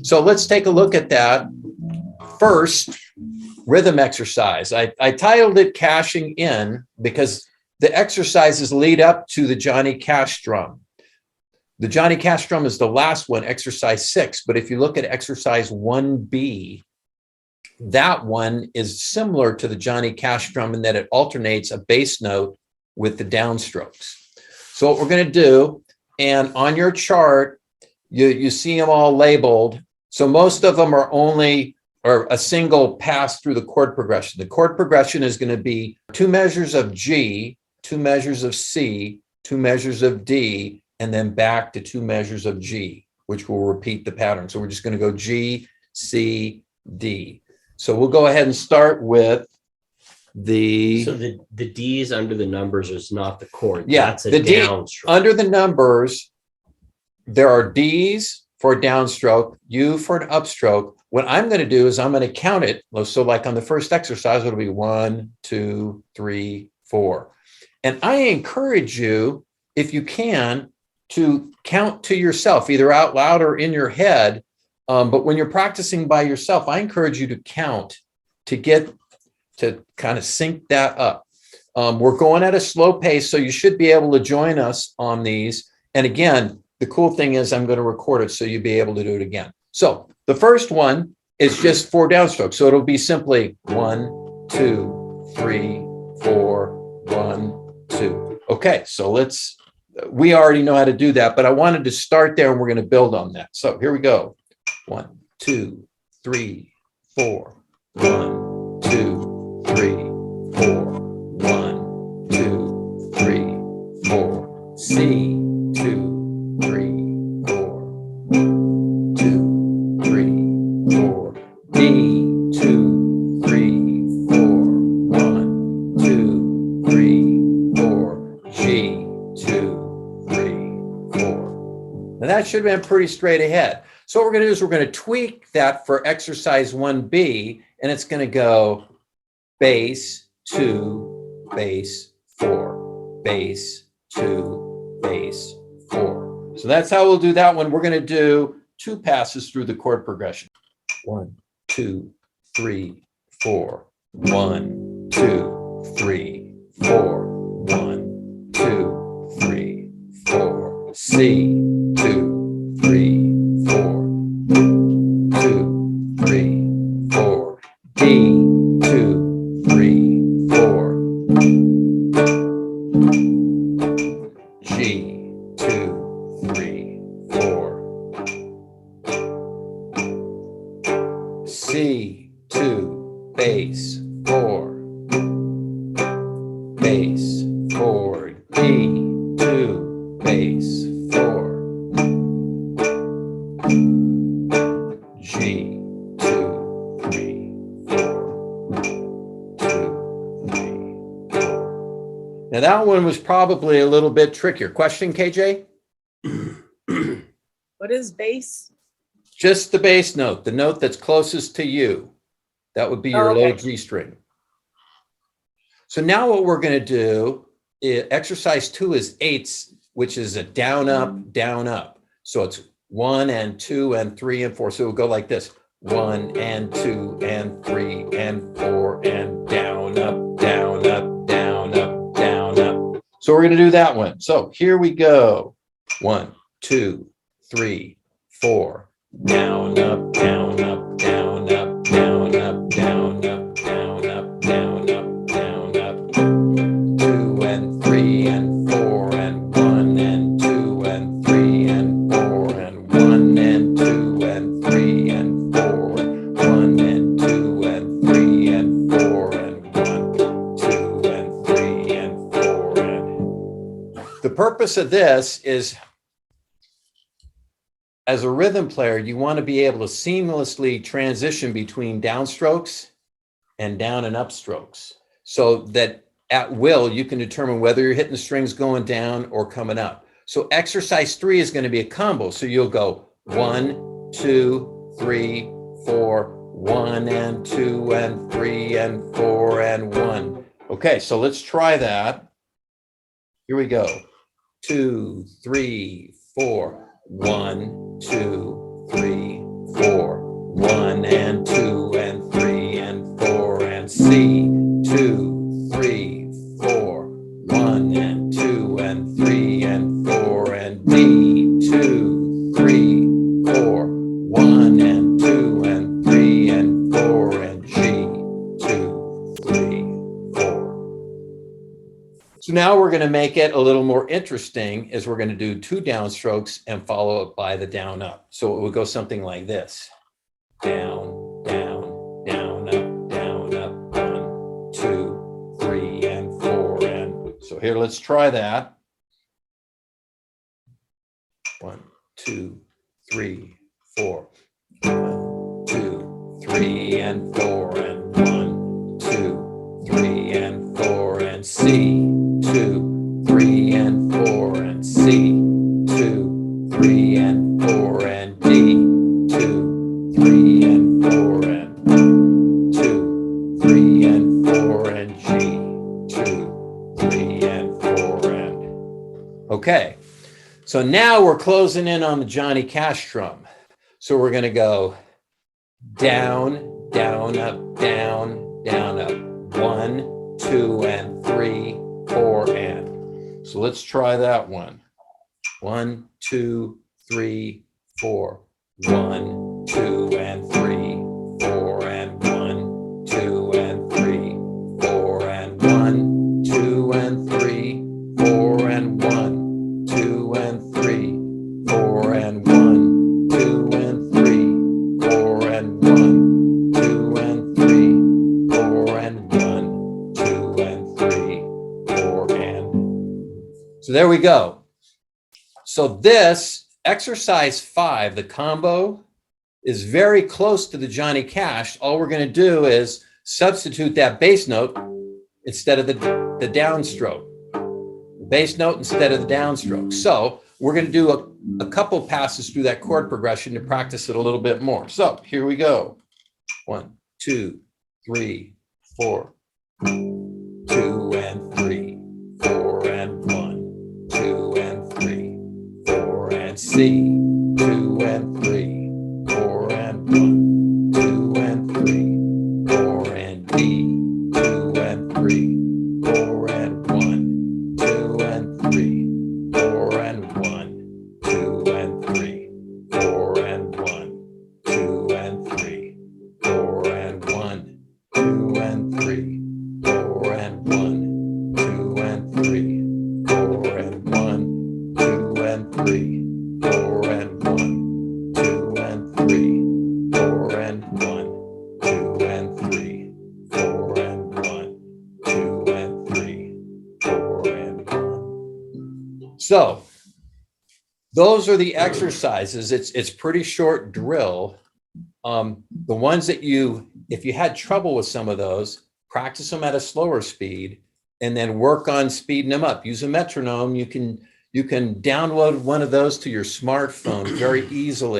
So let's take a look at that. First, rhythm exercise. I titled it Cashing In because the exercises lead up to the Johnny Cash drum. The Johnny Cash drum is the last one, exercise 6. But if you look at exercise 1B, that one is similar to the Johnny Cash drum in that it alternates a bass note with the downstrokes. So what we're going to do, and on your chart, you see them all labeled. So most of them are only or a single pass through the chord progression. The chord progression is going to be 2 measures of G, 2 measures of C, 2 measures of D, and then back to 2 measures of G, which will repeat the pattern. So we're just going to go G, C, D. So we'll go ahead and start with the... So the D's under the numbers is not the chord. Yeah, that's a the D downstroke. Under the numbers, there are D's for a downstroke, U for an upstroke. What I'm going to do is I'm going to count it. So like on the first exercise, it'll be 1, 2, 3, 4. And I encourage you, if you can, to count to yourself, either out loud or in your head. But when you're practicing by yourself, I encourage you to count to get to kind of sync that up. We're going at a slow pace, so you should be able to join us on these. And again, the cool thing is I'm going to record it so you'll be able to do it again. So the first one is just 4 downstrokes. So it'll be simply 1, 2, 3, 4, 1, 2. Okay, so we already know how to do that, but I wanted to start there and we're going to build on that. So here we go. 1, 2, 3, 4. 1, 2, 3, 4. 1, 2, 3, 4. C, 2, 3, 4. 2, 3, 4. D, 2, 3, 4. 1, 2, 3, 4. G, 2, 3, 4. Now that should have been pretty straight ahead. So what we're going to do is we're going to tweak that for exercise 1B, and it's going to go bass, 2, bass, 4, bass, 2, bass, 4. So that's how we'll do that one. We're going to do 2 passes through the chord progression. 1, 2, 3, 4. 1, 2, 3, 4. 1, 2, 3, 4. C, 2, 3, 4. 2, 3, 4. D, 2, 3, 4. G, 2, 3, 4. C, 2, bass, 4. Bass, 4. D, 2, bass, 4. G, 2, 3, 4. 2, 3, 4. Now that one was probably a little bit trickier. Question, KJ? What is bass? Just the bass note, the note that's closest to you. That would be your low G string. So now what we're going to do, exercise 2 is 8ths, which is a down, up, down, up. So it's 1 and 2 and 3 and 4. So we'll go like this. 1 and 2 and 3 and 4 and down, up, down, up, down, up, down, up. So we're going to do that one. So here we go. 1, 2, 3, 4. Down, up, down, up, down, up, down, up, down, up, down, up, down, up, down, up. 2 and 3 and 4 and 1 and 2 and 3 and 4 and 1 and 2 and 3 and 4 and 1 and 2 and 3 and 4 and 1, 2 and 3 and 4 and... The purpose of this is, as a rhythm player, you want to be able to seamlessly transition between downstrokes and down and upstrokes so that at will you can determine whether you're hitting the strings going down or coming up. So exercise 3 is going to be a combo. So you'll go 1, 2, 3, 4, 1 and 2 and 3 and 4 and 1. Okay, so let's try that. Here we go. 2, 3, 4. 1, 2, 3, So now we're going to make it a little more interesting as we're going to do 2 downstrokes and follow it by the down up. So it would go something like this. Down, down, down, up, down, up, 1, 2, 3, and 4. And so here, let's try that. 1, 2, 3, 4. 1, 2, 3, and 4. And 1, 2, 3, and 4. And C. 2, 3, and 4. And C. 2, 3, and 4. And D. 2, 3, and 4. And 2, 3, and 4. And G. 2, 3, and 4. And okay. So now we're closing in on the Johnny Cash drum. So we're going to go down, down, up, down, down, up. 1, 2, and 3, 4, and. So let's try that one. 1, 2, 3, 4. 1, 2, and 3, 4, and 1, 2, and 3, 4, and 1, 2, and 3, 4, and 1, 2, and 3, 4, and 1, 2, and 3, 4, and 1, 2, and 3, 4, and 1, 2, and 3, 4, and. So there we go. So this exercise 5, the combo, is very close to the Johnny Cash. All we're going to do is substitute that bass note instead of the downstroke. Bass note instead of the downstroke. So we're going to do a couple passes through that chord progression to practice it a little bit more. So here we go. 1, 2, 3, 4. 2 and 3, 4 and 1, 2 and 3, 4 and C. 2 and 3, 4 and 1, 2 and 3, 4 and D. 2 and 3, 4 and 1, 2 and 3, 4 and 1, 2 and 3, 4 and 1, 2 and 3, 4 and 1, 2 and 3, 4 and 1, 2 and 3, 4 and 1, 2 and 3, 4 and 1, 2 and 3, 4 and 1, 2 and 3, 4 and 1, 2 and 3, 4 and 1. So those are the exercises. It's pretty short drill. The ones that if you had trouble with some of those, practice them at a slower speed and then work on speeding them up. Use a metronome. You can download one of those to your smartphone very easily.